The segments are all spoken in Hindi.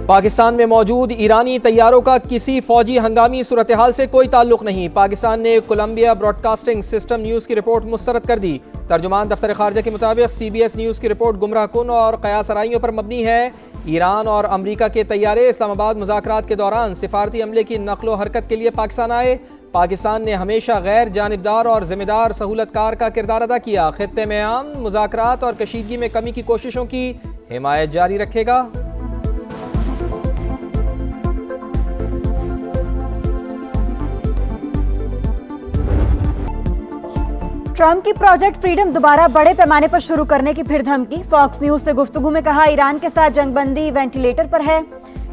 पाकिस्तान में मौजूद ईरानी तैयारों का किसी फौजी हंगामी सूरत हाल से कोई ताल्लुक नहीं। पाकिस्तान ने कोलंबिया ब्रॉडकास्टिंग सिस्टम न्यूज़ की रिपोर्ट मुस्तरद कर दी। तर्जुमान दफ्तर खारजा के मुताबिक CBS न्यूज़ की रिपोर्ट गुमराह कुन और कयास आराइयों पर मबनी है। ईरान और अमरीका के तैयारे इस्लामाबाद मुज़ाकरात के दौरान सिफारती अमले की नकलो हरकत के लिए पाकिस्तान आए। पाकिस्तान ने हमेशा गैर जानिबदार और जिम्मेदार सहूलतकार का किरदार अदा किया। खित्ते में आम मुज़ाकरात और कशीदगी में कमी की कोशिशों की हिमायत जारी रखेगा। ट्रंप की प्रोजेक्ट फ्रीडम दोबारा बड़े पैमाने पर शुरू करने की फिर धमकी। फॉक्स न्यूज से गुफ्तगू में कहा, ईरान के साथ जंगबंदी वेंटिलेटर पर है।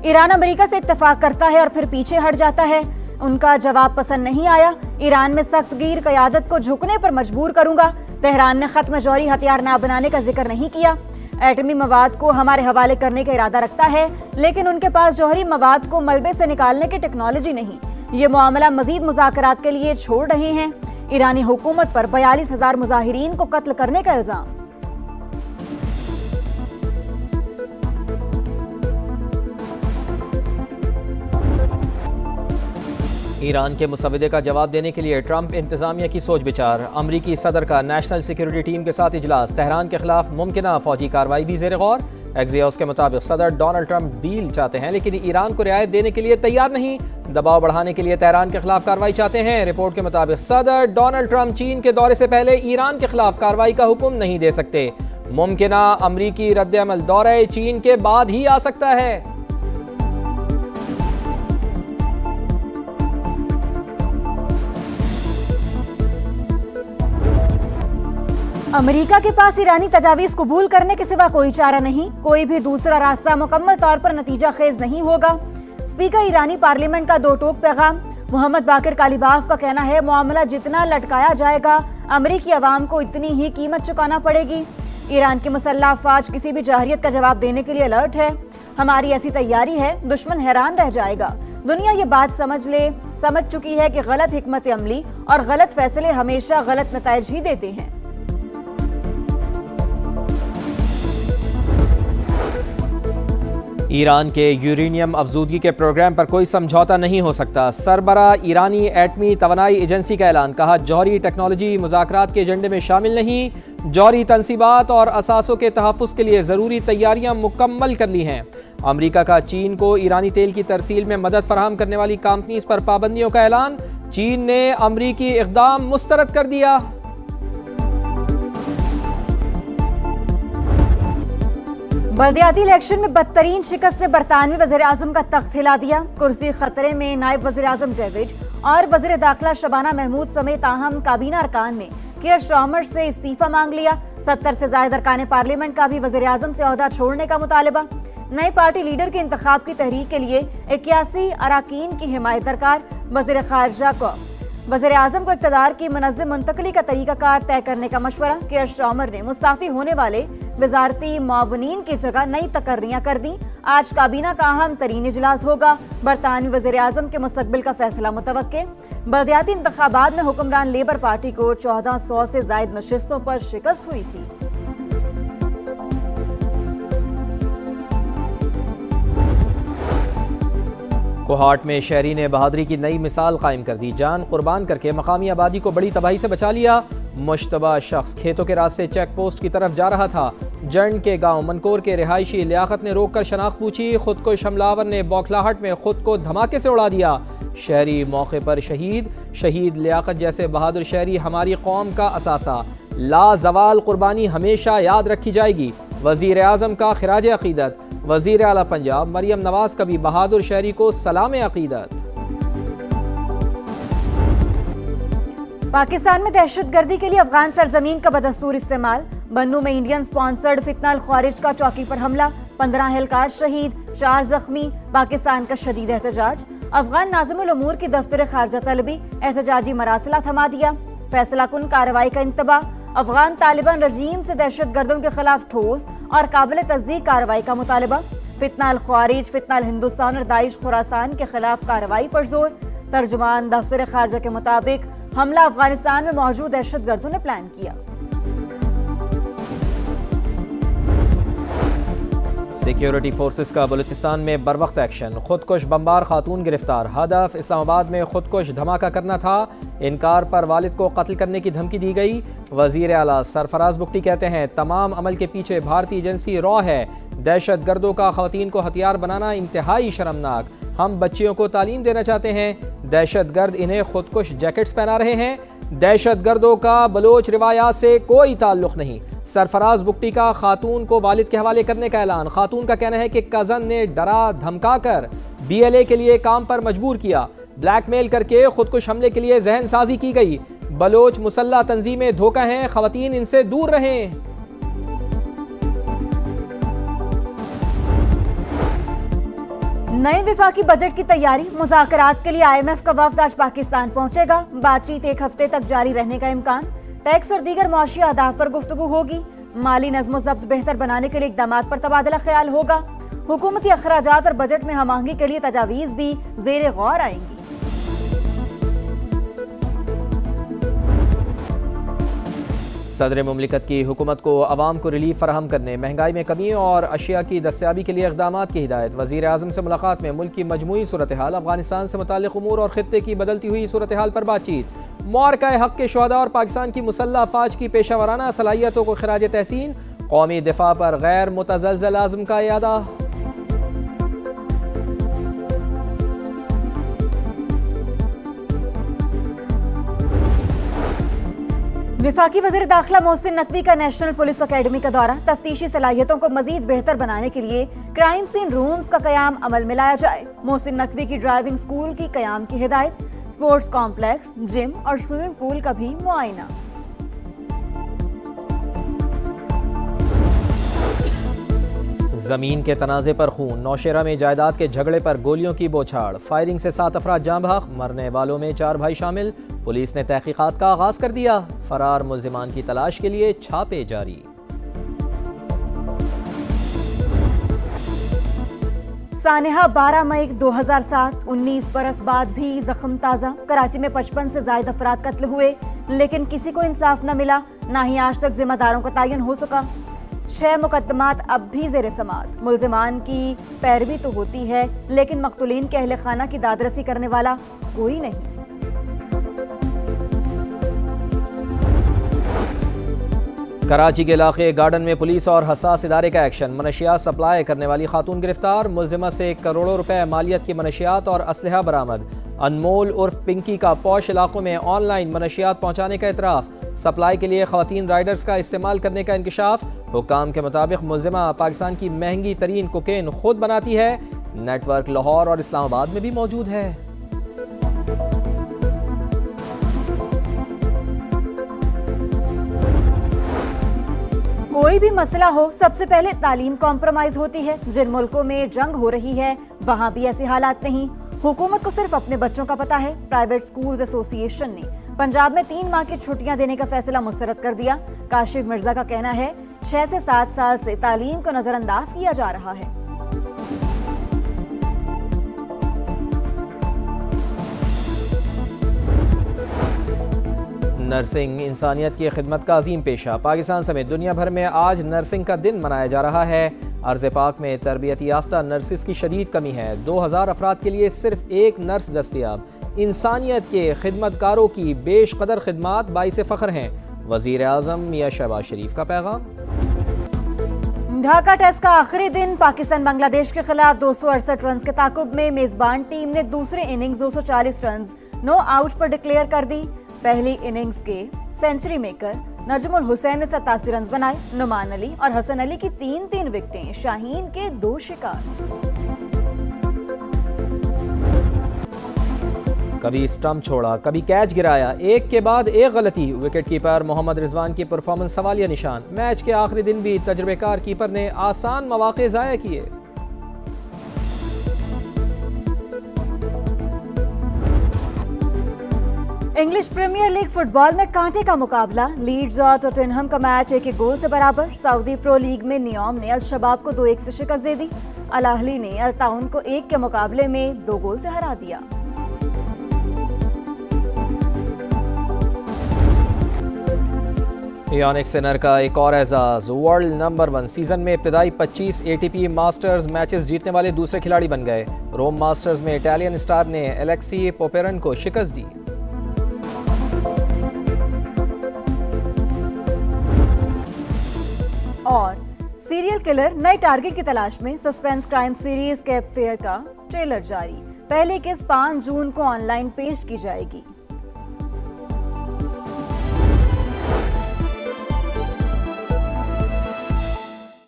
ईरान अमेरिका से इत्तेफाक करता है और फिर पीछे हट जाता है। उनका जवाब पसंद नहीं आया। ईरान में सख्तगीर क़यादत को झुकने पर मजबूर करूंगा। तेहरान ने खत्म जौहरी हथियार न बनाने का जिक्र नहीं किया। एटमी मवाद को हमारे हवाले करने का इरादा रखता है, लेकिन उनके पास जौहरी मवाद को मलबे से निकालने की टेक्नोलॉजी नहीं। ये मामला मजीद मुज़ाकरात के लिए छोड़ रहे हैं। ईरानी हुकूमत पर 42,000 मुजाहिरीन को कत्ल करने का इल्जाम। ईरान के मुसवदे का जवाब देने के लिए ट्रंप इंतजामिया की सोच विचार। अमरीकी सदर का नेशनल सिक्योरिटी टीम के साथ इजलास। तेहरान के खिलाफ मुमकिना फौजी कार्रवाई भी ज़ेर गौर। एक्सियोस के मुताबिक सदर डोनाल्ड ट्रंप डील चाहते हैं, लेकिन ईरान को रियायत देने के लिए तैयार नहीं। दबाव बढ़ाने के लिए तेहरान के खिलाफ कार्रवाई चाहते हैं। रिपोर्ट के मुताबिक सदर डोनाल्ड ट्रंप चीन के दौरे से पहले ईरान के खिलाफ कार्रवाई का हुक्म नहीं दे सकते। मुमकिना अमरीकी रद्द-ए-अमल दौरे चीन के बाद ही आ सकता है। अमेरिका के पास ईरानी तजावीज़ कबूल करने के सिवा कोई चारा नहीं। कोई भी दूसरा रास्ता मुकम्मल तौर पर नतीजा खेज नहीं होगा। स्पीकर ईरानी पार्लियामेंट का दो टोक पैगाम। मोहम्मद बाकिर कालीबाफ का कहना है, मामला जितना लटकाया जाएगा अमरीकी अवाम को इतनी ही कीमत चुकाना पड़ेगी। ईरान की मुसल्लह अफवाज किसी भी जहरियत का जवाब देने के लिए अलर्ट है। हमारी ऐसी तैयारी है, दुश्मन हैरान रह जाएगा। दुनिया ये बात समझ चुकी है कि गलत हिकमत अमली और गलत फैसले हमेशा गलत नताइज ही देते हैं। ईरान के यूरेनियम अफजूदगी के प्रोग्राम पर कोई समझौता नहीं हो सकता। सरबरा ईरानी एटमी तवानाई एजेंसी का ऐलान। कहा, जौहरी टेक्नोलॉजी मुज़ाकरात के एजेंडे में शामिल नहीं। जौहरी तनसीबात और असासों के तहफ़्फ़ुज़ के लिए ज़रूरी तैयारियां मुकम्मल कर ली हैं। अमरीका का चीन को ईरानी तेल की तरसील में मदद फराहम करने वाली कंपनीज पर पाबंदियों का ऐलान। चीन ने अमरीकी इक़दाम मुस्तरद कर दिया। बल्दियाती इलेक्शन में बदतरीन शिकस्त ने बरतानवी वज़ीर आज़म का तख्त हिला दिया। कुर्सी खतरे में। नायब वज़ीर आज़म डेविड और वज़ीर दाखिला शबाना महमूद समेत अहम काबीना अरकान ने कियर स्टार्मर से इस्तीफा मांग लिया। 70 से ज़ायद अरकान पार्लियामेंट का भी वज़ीर आज़म से ओहदा छोड़ने का मुतालबा। नई पार्टी लीडर के इंतखाब की तहरीक के लिए 81 अराकीन की हिमायत दरकार। वज़ीर खारजा को वज़ीर आज़म को इक़्तिदार की मुनज़्ज़म मुंतकली का तरीक़ाकार तय करने का मशवरा। कियर स्टार्मर ने मुस्ताफ़ी होने वाले वज़ारती मुआवनीन की जगह नई तकर्रियाँ कर दी। आज काबीना का अहम तरीन इजलास होगा। बरतानवी वज़ीर आज़म के मुस्तक़बिल का फैसला मुतवक्के। बल्दियाती इंतखाबात में हुक्मरान लेबर पार्टी को 1400 से ज़ायद नशिस्तों पर शिकस्त हुई थी। कोहाट में शहरी ने बहादुरी की नई मिसाल कायम कर दी। जान कुर्बान करके मकामी आबादी को बड़ी तबाही से बचा लिया। मुश्तबा शख्स खेतों के रास्ते चेक पोस्ट की तरफ जा रहा था। जंड के गांव मनकोर के रिहायशी लियाकत ने रोककर शनाख्त पूछी। खुद को हमलावर ने बौखलाहट में खुद को धमाके से उड़ा दिया। शहरी मौके पर शहीद लियाकत जैसे बहादुर शहरी हमारी कौम का असासा। लाजवाल कुर्बानी हमेशा याद रखी जाएगी। वज़ीर आज़म का खिराज अक़ीदत। वज़ीर आला पंजाब मरियम नवाज का भी बहादुर शहरी को सलाम अक़ीदत। पाकिस्तान में दहशतगर्दी के लिए अफगान सरजमीन का बदस्तूर इस्तेमाल। बन्नू में इंडियन स्पॉन्सर्ड फितना अल ख्वारिज का चौकी पर हमला। 15 एहलकार शहीद, 4 जख्मी। पाकिस्तान का शदीद एहतजाज। अफगान नाज़िमुल उमूर की दफ्तर खारजा तलबी एहतजाजी मरासिला थमा दिया। फैसला कुन कार्रवाई का इंतबाह। अफगान तालिबान रजीम से दहशतगर्दों के खिलाफ ठोस और काबिल तस्दीक कार्रवाई का मुतालबा। फितना अल ख्वारिज, फितना अल हिंदुस्तान और दाइश खुरासान के खिलाफ कार्रवाई पर जोर। तर्जुमान दफ्तर खारजा के मुताबिक हमला अफगानिस्तान में मौजूद दहशतगर्दों ने प्लान किया। सिक्योरिटी फोर्सेस का बलूचिस्तान में बरवक्त एक्शन, खुदकुश बमबार खातून गिरफ्तार। हदफ इस्लामाबाद में खुदकुश धमाका करना था, इनकार पर वालिद को कत्ल करने की धमकी दी गई। वजीर आला सरफराज बुगटी कहते हैं तमाम अमल के पीछे भारतीय एजेंसी रॉ है। दहशत गर्दों का खवातीन को हथियार बनाना इंतहाई शर्मनाक। हम बच्चियों को तालीम देना चाहते हैं, दहशत गर्द इन्हें खुदकुश जैकेट्स पहना रहे हैं। दहशत गर्दों का बलोच रिवायात से कोई ताल्लुक नहीं। सरफराज बुगटी का खातून को वालिद के हवाले करने का ऐलान। खातून का कहना है कि कजन ने डरा धमका कर BLA के लिए काम पर मजबूर किया। ब्लैकमेल करके खुदकुश हमले के लिए जहन साजी की गई। बलोच मुसल्ला तंजीमें धोखा हैं, खवातीन इनसे दूर रहें। नए विफाकी बजट की तैयारी, मुज़ाकरात के लिए IMF का वफ्द आज पाकिस्तान पहुंचेगा। बातचीत एक हफ्ते तक जारी रहने का इम्कान। टैक्स और दीगर मुआशी अहदाफ पर गुफ्तगू होगी। माली नज़्म ज़ब्त बेहतर बनाने के लिए इक़दामात पर तबादला ख्याल होगा। हुकूमती अखराजात और बजट में हमआहंगी के लिए तजावीज़ भी ज़ेर गौर आएंगी। सदर मुमलिकत की हुकूमत को अवाम को रिलीफ फराहम करने, महंगाई में कमी और अशिया की दस्तयाबी के लिए इक़दामात की हिदायत। वज़ीर आज़म से मुलाकात में मुल्क की मजमूई सूरत हाल, अफगानिस्तान से मुताल्लिक़ उमूर और खित्ते की बदलती हुई सूरत हाल पर बातचीत। मुआरका हक़ के शुहदा और पाकिस्तान की मुसल्लह अफ़वाज की पेशा वराना सलाहियतों को खिराज तहसीन। कौमी दिफा पर गैर मुतज़लज़ल आज़म का इयादा। विफाकी वज़ीर दाखिला मोहसिन नकवी का नेशनल पुलिस अकेडमी का दौरा। तफ्तीशी सलाहियतों को मजीद बेहतर बनाने के लिए क्राइम सीन रूम्स का कयाम अमल में लाया जाए। मोहसिन नकवी की ड्राइविंग स्कूल की कयाम की हिदायत। स्पोर्ट्स कॉम्प्लेक्स, जिम और स्विमिंग पूल का भी मुआयना। जमीन के तनाज़े पर खून, नौशेरा में जायदाद के झगड़े पर गोलियों की बौछार। फायरिंग से 7 अफराद जाँ बहक, मरने वालों में 4 भाई शामिल। पुलिस ने तहकीकात का आगाज कर दिया। फरार मुल्जिमान की तलाश के लिए छापे जारी। सानेहा 12 मई 2007, 19 बरस बाद भी जख्म ताज़ा। कराची में 55 से ज्यादा अफराद कत्ल हुए, लेकिन किसी को इंसाफ न मिला, ना ही आज तक जिम्मेदारों का तयन हो सका। 6 मुकदमात अब भी ज़ेर समाअत। मुल्जिमान की पैरवी तो होती है, लेकिन मकतूलीन के अहले खाना की दादरसी करने वाला कोई नहीं। कराची के इलाके गार्डन में पुलिस और हसास इदारे का एक्शन। मनशियात सप्लाई करने वाली खातून गिरफ्तार। मुल्जिमा से करोड़ों रुपए मालियत की मनशियात और असलहा बरामद। अनमोल उर्फ पिंकी का पौश इलाकों में ऑनलाइन मनशियात पहुंचाने का इतराफ। सप्लाई के लिए खवातीन राइडर्स का इस्तेमाल करने का इंकशाफ। हुक्काम के मुताबिक मुल्जिमा पाकिस्तान की महंगी तरीन कोकेन खुद बनाती है। नेटवर्क लाहौर और इस्लामाबाद में भी मौजूद है। कोई भी मसला हो, सबसे पहले तालीम कॉम्प्रोमाइज होती है। जिन मुल्कों में जंग हो रही है वहाँ भी ऐसे हालात नहीं। हुकूमत को सिर्फ अपने बच्चों का पता है। प्राइवेट स्कूल्स एसोसिएशन ने पंजाब में 3 माह की छुट्टियां देने का फैसला मुस्तरद कर दिया। काशिफ मिर्जा का कहना है 6 से 7 साल से तालीम को नजरअंदाज किया जा रहा है। नर्सिंग इंसानियत की खिदमत का अजीम पेशा। पाकिस्तान समेत दुनिया भर में आज नर्सिंग का दिन मनाया जा रहा है। अर्ज़ पाक में तरबियती याफ्ता नर्सिस की शदीद कमी है। 2000 अफराद के लिए सिर्फ एक नर्स दस्तयाब। इंसानियत के खिदमतकारों की बेशकदर खिदमात बाइस फ़ख्र हैं। वज़ीर आज़म मियां शहबाज शरीफ का पैगाम। ढाका टेस्ट का आखिरी दिन। पाकिस्तान बांग्लादेश के खिलाफ 268 रन के ताकुब में मेजबान टीम ने दूसरे इनिंग्स 240 रन नो आउट पर डिक्लेयर कर दी। पहली इनिंग्स के सेंचुरी मेकर नजमुल हुसैन ने 87 रन बनाए। नुमान अली और हसन अली की 3-3 विकेटें, शाहीन के 2 शिकार। कभी स्टंप छोड़ा, कभी कैच गिराया, एक के बाद एक गलती। विकेट कीपर मोहम्मद रिजवान की परफॉर्मेंस सवालिया निशान। मैच के आखिरी दिन भी तजुर्बेकार कीपर ने आसान मौके ज़ाया किए। इंग्लिश प्रीमियर लीग फुटबॉल में कांटे का मुकाबला। लीड्स और टॉटनहम का मैच 1-1 गोल से बराबर। सऊदी प्रो लीग में नियोम ने अल शबाब को 2-1 से शिकस्त दे दी। अल अहली ने अल ताउन को 1 के मुकाबले में 2 गोल से हरा दिया। यानिक सिनर का एक और एजाज, वर्ल्ड नंबर 1 सीजन में इब्तदाई 25 ATP मास्टर्स मैचेस जीतने वाले दूसरे खिलाड़ी बन गए। रोम मास्टर्स में इटालियन स्टार ने एलेक्सी पोपेरन को शिकस्त दी। और सीरियल किलर नए टारगेट की तलाश में, suspense crime series cap fair का ट्रेलर जारी। पहली किस्त 5 जून को ऑनलाइन पेश की जाएगी।